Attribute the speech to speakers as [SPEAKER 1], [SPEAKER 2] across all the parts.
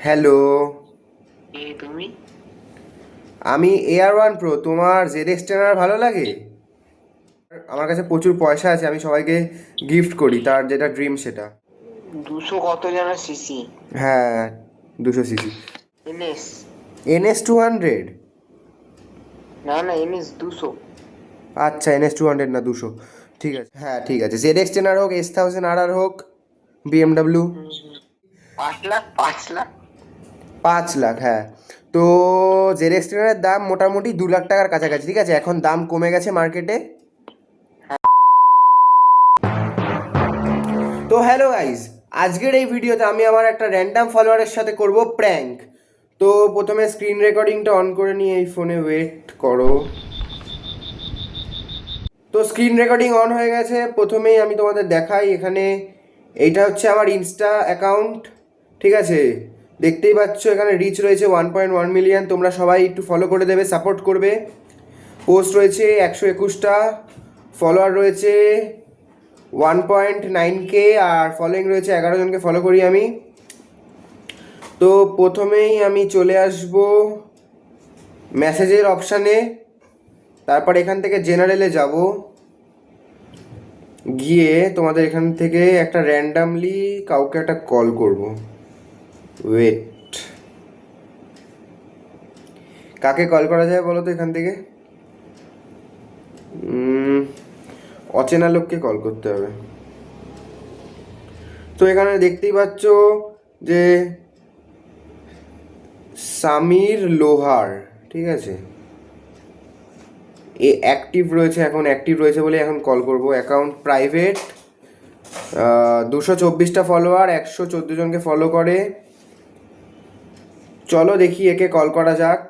[SPEAKER 1] Hello.
[SPEAKER 2] তুমি?
[SPEAKER 1] আমি AR1 Pro। তোমার ZX টেনার ভালো লাগে? আমার কাছে প্রচুর পয়সা আছে, আমি সবাইকে গিফট করি, তার যেটা ড্রিম সেটা।
[SPEAKER 2] 200 কত যেন সিসি?
[SPEAKER 1] হ্যাঁ, 200 সিসি।
[SPEAKER 2] এনএস?
[SPEAKER 1] NS 200?
[SPEAKER 2] না না, এনএস 200।
[SPEAKER 1] আচ্ছা, NS 200 না 200। ঠিক আছে, হ্যাঁ ঠিক আছে। ZX টেনার হোক, S1000RR হোক, BMW।
[SPEAKER 2] 5 লাখ, 5 লাখ।
[SPEAKER 1] 5 লাখ, হ্যাঁ। তো ZX টেনারের দাম মোটামুটি 2 লাখ টাকার কাছাকাছি, ঠিক আছে? এখন দাম কমে গেছে মার্কেটে। তো হ্যালো গাইজ, আজকের এই ভিডিওতে আমি আমার একটা র্যান্ডাম ফলোয়ারের সাথে করব প্র্যাঙ্ক। তো প্রথমে স্ক্রিন রেকর্ডিংটা অন করে নিয়ে এই ফোনে ওয়েট করো। তো স্ক্রিন রেকর্ডিং অন হয়ে গেছে। প্রথমেই আমি তোমাদের দেখাই, এখানে এইটা হচ্ছে আমার ইনস্টা অ্যাকাউন্ট, ঠিক আছে? দেখতেই পাচ্ছ এখানে রিচ রয়েছে 1.1 মিলিয়ন। তোমরা সবাই একটু ফলো করে দেবে, সাপোর্ট করবে। পোস্ট রয়েছে 121টা, ফলোয়ার রয়েছে 1.9K, আর ফলোয়িং রয়েছে 11 জনকে ফলো করি আমি। তো প্রথমেই আমি চলে আসব মেসেজের অপশানে, তারপর এখান থেকে জেনারেলে যাব, গিয়ে তোমাদের এখান থেকে একটা র্যান্ডামলি কাউকে একটা কল করব। ওয়েট, কাকে কল করা যায় বলো তো এখান থেকে? অচেনা লোককে কল করতে হবে। তো এখানে দেখতেই পাচ্ছ যে সামির লোহার, ঠিক আছে, এ অ্যাক্টিভ রয়েছে, এখন অ্যাক্টিভ রয়েছে বলে এখন কল করব। অ্যাকাউন্ট প্রাইভেট, 224টা ফলোয়ার, 114 জনকে ফলো করে। চলো দেখি একে কল করা যাক।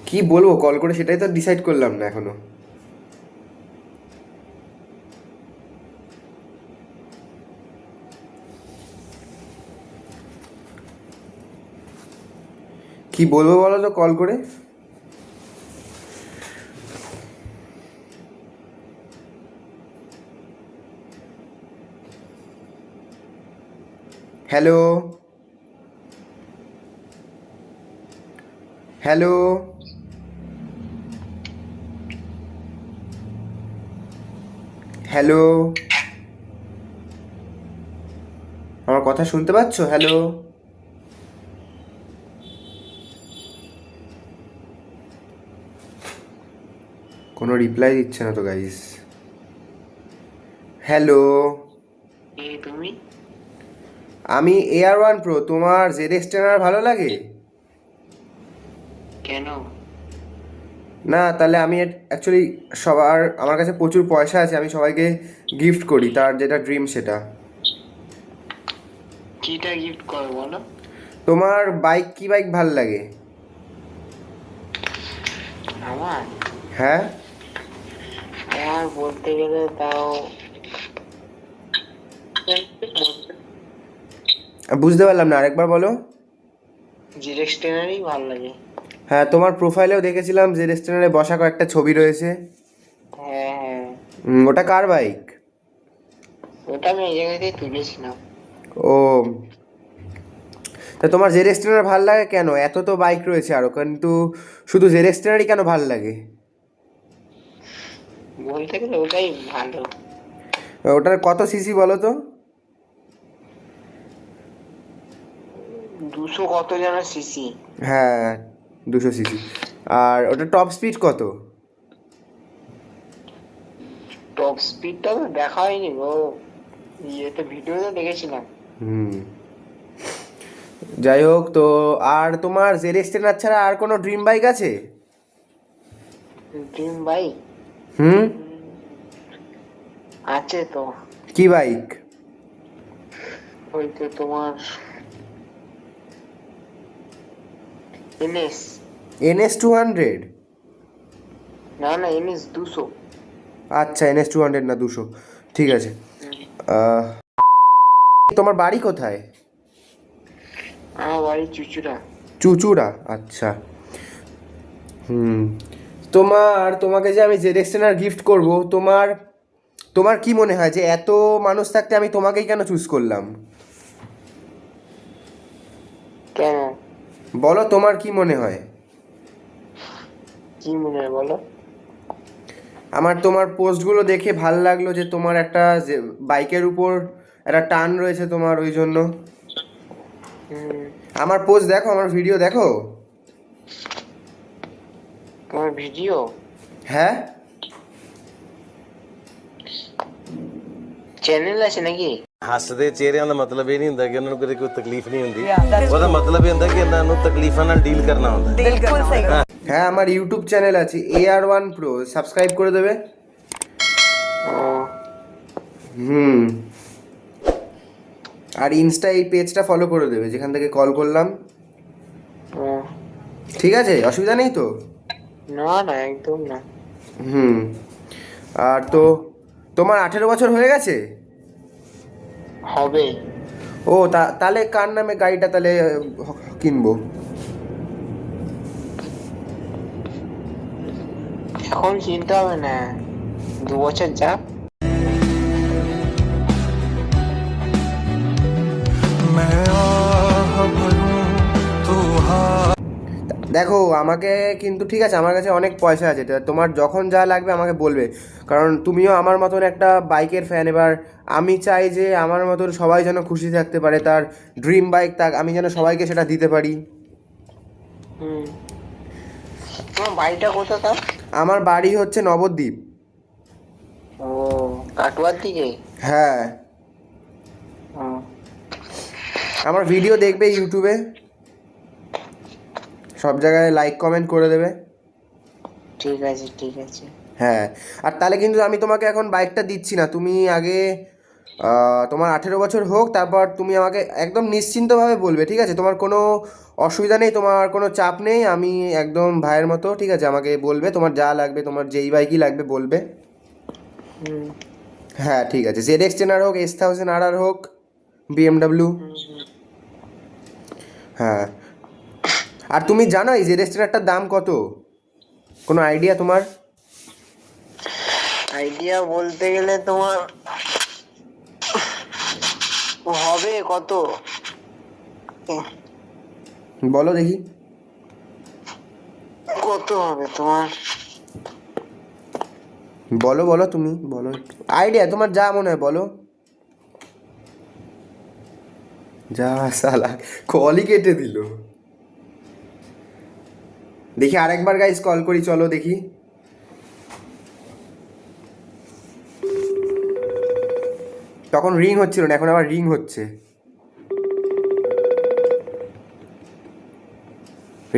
[SPEAKER 1] কি বলবো কল করে সেটাই তো ডিসাইড করলাম না এখনো। কি বলবো বলো তো কল করে? হ্যালো, হ্যালো, হ্যালো, আমার কথা শুনতে পাচ্ছ? হ্যালো, কোনো রিপ্লাই দিচ্ছে না তো গাইস। হ্যালো।
[SPEAKER 2] তুমি?
[SPEAKER 1] আমি AR1 Pro। তোমার ZX টেনার ভালো লাগে?
[SPEAKER 2] কেন?
[SPEAKER 1] না, তাহলে আমি অ্যাকচুয়ালি আমার কাছে প্রচুর পয়সা আছে, আমি সবাইকে গিফট করি, তার যেটা ড্রিম সেটা।
[SPEAKER 2] কিটা গিফট করো বলো?
[SPEAKER 1] তোমার কি বাইক ভাল লাগে?
[SPEAKER 2] আমার
[SPEAKER 1] হ্যাঁ,
[SPEAKER 2] আমার বলতে গেলে তাও
[SPEAKER 1] বুঝতে পারলাম না, আরেকবার বলো।
[SPEAKER 2] জিরেক্স টেনারই ভালো লাগে।
[SPEAKER 1] হ্যাঁ, তোমার প্রোফাইলেও দেখেছিলাম যে রেস্টুরেন্টে বসা কয়েকটা ছবি রয়েছে।
[SPEAKER 2] হ্যাঁ হ্যাঁ,
[SPEAKER 1] ওটা কার বাইক?
[SPEAKER 2] ওটা আমি এই জায়গাতেই তুলেছিলাম।
[SPEAKER 1] ও, তা তোমার যে রেস্টুরেন্ট ভাল লাগে কেন? এত তো বাইক রয়েছে আরও, কিন্তু শুধু যে রেস্টুরেন্টই কেন ভাল লাগে?
[SPEAKER 2] বলতে গেলে ওটাই ভালো।
[SPEAKER 1] ওটার কত সিসি বলো তো?
[SPEAKER 2] 200 কত যেন সিসি?
[SPEAKER 1] হ্যাঁ, 200 সিসি। আর ওটা টপ স্পিড কত?
[SPEAKER 2] টপ স্পিডটা তো দেখা হয়নি গো, ইয়েতে ভিডিওতে দেখেছিলাম।
[SPEAKER 1] হুম, যাই হোক। তো আর তোমার জেড এক্সটেনার ছাড়া আর কোনো ড্রিম বাইক আছে?
[SPEAKER 2] ড্রিম বাইক
[SPEAKER 1] হুম,
[SPEAKER 2] আছে তো।
[SPEAKER 1] কি বাইক?
[SPEAKER 2] ওই তো তোমার এনএস।
[SPEAKER 1] NS 200?
[SPEAKER 2] না না, এনএস 200।
[SPEAKER 1] আচ্ছা, NS 200 না 200, ঠিক আছে। আহ, তোমার বাড়ি কোথায়?
[SPEAKER 2] আমার বাড়ি চুচুড়া।
[SPEAKER 1] চুচুড়া, আচ্ছা। হুম, তোমাকে যে আমি জেড এক্সটেনার গিফট করব, তোমার তোমার কি মনে হয় যে এত মানুষ থাকতে আমি তোমাকেই কেন চুজ করলাম?
[SPEAKER 2] কেন?
[SPEAKER 1] বলো তোমার কি মনে হয়?
[SPEAKER 2] কি মনে হয় বলো?
[SPEAKER 1] আমার তোমার পোস্টগুলো দেখে ভাল লাগলো যে তোমার একটা যে বাইকের উপর একটা টান রয়েছে তোমার, ওই জন্য।
[SPEAKER 2] হুম।
[SPEAKER 1] আমার পোস্ট দেখো, আমার ভিডিও দেখো।
[SPEAKER 2] তোমার ভিডিও?
[SPEAKER 1] হ্যাঁ,
[SPEAKER 2] চ্যানেল আছে নাকি?
[SPEAKER 3] ਹੱਸਦੇ ਚਿਹਰਿਆਂ ਦਾ ਮਤਲਬ ਇਹ ਨਹੀਂ ਹੁੰਦਾ ਕਿ ਉਹਨਾਂ ਨੂੰ ਕਦੇ ਕੋਈ ਤਕਲੀਫ ਨਹੀਂ ਹੁੰਦੀ ਉਹਦਾ ਮਤਲਬ ਇਹ ਹੁੰਦਾ ਕਿ ਇਹਨਾਂ ਨੂੰ ਤਕਲੀਫਾਂ ਨਾਲ ਡੀਲ ਕਰਨਾ ਹੁੰਦਾ
[SPEAKER 4] बिल्कुल सही
[SPEAKER 1] হ্যাঁ, আমার ইউটিউব চ্যানেল আছে AR1 Pro, সাবস্ক্রাইব করে দেবে।
[SPEAKER 2] ও,
[SPEAKER 1] হুম। আর ইনস্টা এই পেজটা ফলো করে দেবে যেখান থেকে কল করলাম।
[SPEAKER 2] ও,
[SPEAKER 1] ঠিক আছে, অসুবিধা নেই তো?
[SPEAKER 2] না না একদম না।
[SPEAKER 1] হুম। আর তো তোমার 18 বছর হয়ে গেছে?
[SPEAKER 2] হবে।
[SPEAKER 1] ও, তাহলে কার নামে গাড়িটা তাহলে কিনবো?
[SPEAKER 2] এখন কিনতে হবে না, 2 বছর যাক।
[SPEAKER 1] দেখো, আমাকে কিন্তু ঠিক আছে, আমার কাছে অনেক পয়সা আছে, তা তোমার যখন যা লাগবে আমাকে বলবে, কারণ তুমিও আমার মতন একটা বাইকের ফ্যান। এবার আমি চাই যে আমার মতন সবাই যেন খুশি থাকতে পারে, তার ড্রিম বাইক তাক আমি যেন সবাইকে সেটা দিতে পারি।
[SPEAKER 2] হুম। তোমার বাড়িটা কোথায়?
[SPEAKER 1] আমার বাড়ি হচ্ছে নবদ্বীপ।
[SPEAKER 2] ও, কাটোয়ার দিকে?
[SPEAKER 1] হ্যাঁ।
[SPEAKER 2] ও,
[SPEAKER 1] আমার ভিডিও দেখবে ইউটিউবে, সব জায়গায় লাইক কমেন্ট করে দেবে।
[SPEAKER 2] ঠিক আছে ঠিক আছে।
[SPEAKER 1] হ্যাঁ। আর তাহলে কিন্তু আমি তোমাকে এখন বাইকটা দিচ্ছি না, তুমি আগে তোমার 18 বছর হোক, তারপর তুমি আমাকে একদম নিশ্চিন্তভাবে বলবে, ঠিক আছে? তোমার কোনো অসুবিধা নেই, তোমার কোনো চাপ নেই, আমি একদম ভাইয়ের মতো, ঠিক আছে? আমাকে বলবে তোমার যা লাগবে, তোমার যেই বাইকই লাগবে বলবে।
[SPEAKER 2] হুম।
[SPEAKER 1] হ্যাঁ, ঠিক আছে, ZX10R হোক, S1000RR হোক, BMW। হ্যাঁ। আর তুমি জানো এই ZX10Rটার দাম কত? কোনো আইডিয়া তোমার?
[SPEAKER 2] আইডিয়া বলতে গেলে তোমার হবে কত?
[SPEAKER 1] বলো দেখি।
[SPEAKER 2] কত হবে তোমার?
[SPEAKER 1] বলো বলো, তুমি বলো, আইডিয়া তোমার যা মনে হয় বলো। যা সালা, কলই কেটে দিল। দেখি আরেকবার গাইস কল করি, চলো দেখি। তখন রিং হচ্ছিল না, এখন আবার রিং হচ্ছে।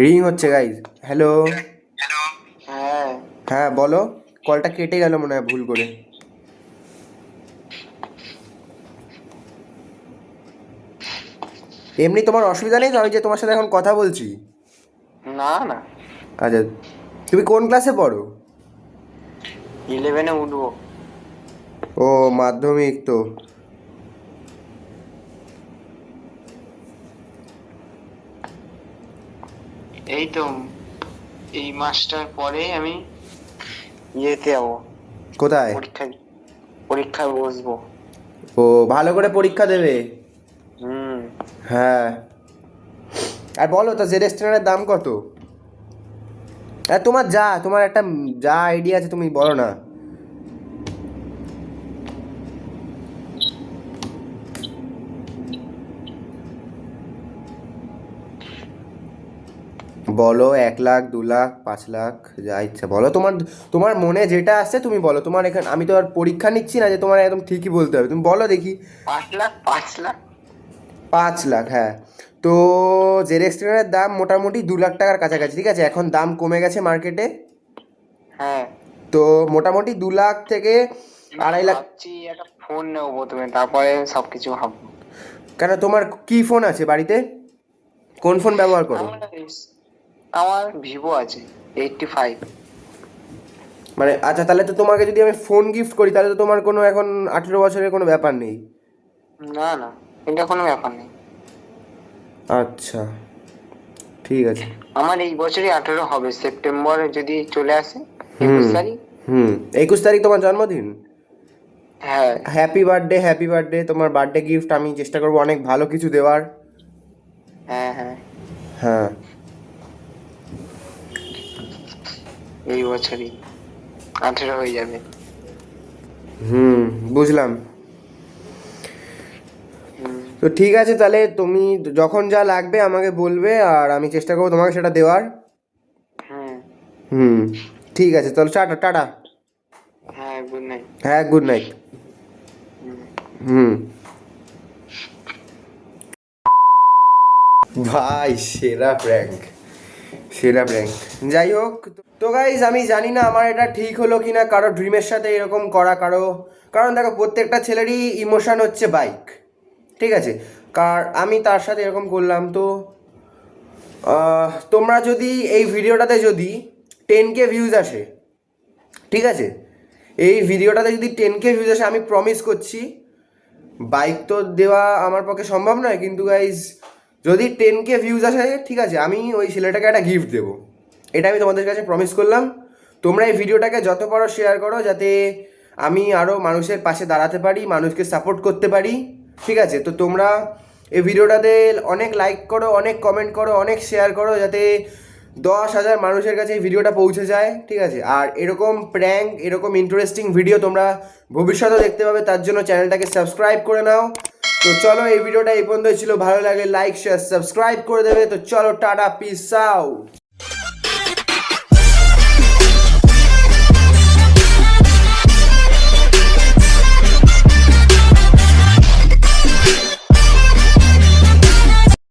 [SPEAKER 1] রিং হচ্ছে গাইস। হ্যালো।
[SPEAKER 2] হ্যাঁ।
[SPEAKER 1] হ্যাঁ বলো, কলটা কেটে গেল মনে হয় ভুল করে। এমনি তোমার অসুবিধা নেই তো, আমি যে তোমার সাথে এখন কথা বলছি?
[SPEAKER 2] না না,
[SPEAKER 1] আচ্ছা, তুমি কোন ক্লাসে পড়ো?
[SPEAKER 2] 11-এ উঠবো।
[SPEAKER 1] ও, মাধ্যমিক তো।
[SPEAKER 2] এই তো এই মাসটার পরে আমি ইয়েতে যাবো,
[SPEAKER 1] কোথায়?
[SPEAKER 2] পরীক্ষায় বসবো।
[SPEAKER 1] ও, ভালো করে পরীক্ষা দেবে।
[SPEAKER 2] হুম।
[SPEAKER 1] হ্যাঁ। আর বলো তো ZX10R দাম কত? আর তোমার একটা যা আইডিয়া আছে তুমি বলো না। বলো, 1 লাখ, 2 লাখ, 5 লাখ, যা ইচ্ছা বলো। তোমার মনে যেটা আসছে তুমি বলো। তোমার এখানে আমি তো আর পরীক্ষা নিচ্ছি না যে তোমার একদম ঠিকই বলতে হবে, তুমি বলো দেখি।
[SPEAKER 2] 5 লাখ, 5 লাখ।
[SPEAKER 1] 5 লাখ, হ্যাঁ। তো ZX10R দাম মোটামুটি 2 লাখ টাকার কাছাকাছি, ঠিক আছে? এখন দাম কমে গেছে মার্কেটে।
[SPEAKER 2] হ্যাঁ।
[SPEAKER 1] তো মোটামুটি 2 লাখ থেকে 2.5 লাখ।
[SPEAKER 2] ভাবছি একটা ফোন নেবো প্রথমে, তারপরে সবকিছু ভাববো।
[SPEAKER 1] কেন, তোমার কি ফোন আছে বাড়িতে? কোন ফোন ব্যবহার করো?
[SPEAKER 2] আমার ভিভো আছে 85।
[SPEAKER 1] মানে আচ্ছা, তাহলে তো তোমাকে যদি আমি ফোন গিফট করি তাহলে তো তোমার কোনো এখন 18 বছরের কোনো ব্যাপার নেই।
[SPEAKER 2] না না, এটা কোনো ব্যাপার নেই।
[SPEAKER 1] আচ্ছা, ঠিক আছে।
[SPEAKER 2] আমার এই বছরই 18 হবে, সেপ্টেম্বরে যদি চলে আসে।
[SPEAKER 1] হুম
[SPEAKER 2] 21 তারিখ।
[SPEAKER 1] হুম 21 তারিখ তোমার জন্মদিন?
[SPEAKER 2] হ্যাঁ।
[SPEAKER 1] Happy birthday, happy birthday. তোমার বার্থডে গিফট আমি চেষ্টা করবো অনেক ভালো কিছু দেওয়ার।
[SPEAKER 2] হ্যাঁ হ্যাঁ।
[SPEAKER 1] হ্যাঁ
[SPEAKER 2] এই বছরই 18 হয়ে যাবে।
[SPEAKER 1] বুঝলাম।
[SPEAKER 2] হুম,
[SPEAKER 1] তো ঠিক আছে, তাহলে তুমি যখন যা লাগবে আমাকে বলবে, আর আমি চেষ্টা করবো তোমাকে সেটা দেওয়ার।
[SPEAKER 2] হুম,
[SPEAKER 1] হুম, ঠিক আছে, তাহলে টাটা টাটা।
[SPEAKER 2] হ্যাঁ, গুড নাইট।
[SPEAKER 1] হ্যাঁ, গুড নাইট। হুম। ভাই সেরা প্র্যাঙ্ক, সেরা প্র্যাঙ্ক। যাই হোক, তো গাইজ আমি জানি না আমার এটা ঠিক হলো কি না কারো ড্রিমের সাথে এরকম করা, কারণ দেখো প্রত্যেকটা ছেলেরই ইমোশন হচ্ছে বাইক, ঠিক আছে। আমি তার সাথে এরকম করলাম, তো তোমরা যদি এই ভিডিওটাতে যদি 10K ভিউজ আসে, ঠিক আছে, এই ভিডিওটাতে যদি 10K ভিউজ আসে, আমি প্রমিস করছি, বাইক তো দেওয়া আমার পক্ষে সম্ভব নয়, কিন্তু গাইজ যদি 10K ভিউজ আসে, ঠিক আছে, আমি ওই ছেলেটাকে একটা গিফট দেবো। এটা আমি তোমাদের কাছে প্রমিস করলাম। তোমরা এই ভিডিওটাকে যত পারো শেয়ার করো, যাতে আমি আরও মানুষের পাশে দাঁড়াতে পারি, মানুষকে সাপোর্ট করতে পারি, ঠিক আছে। তো তোমরা এই ভিডিওটাতে অনেক লাইক করো, অনেক কমেন্ট করো, অনেক শেয়ার করো, যাতে 10,000 মানুষের কাছে এই ভিডিওটা পৌঁছে যায়, ঠিক আছে। আর এরকম প্র্যাঙ্ক, এরকম ইন্টারেস্টিং ভিডিও তোমরা ভবিষ্যতেও দেখতে পাবে, তার জন্য চ্যানেলটাকে সাবস্ক্রাইব করে নাও। তো চলো, এই ভিডিওটা এই পর্যন্তই ছিল। ভালো লাগে লাইক শেয়ার সাবস্ক্রাইব করে দেবে। তো চলো, টাটা, পিস আউট।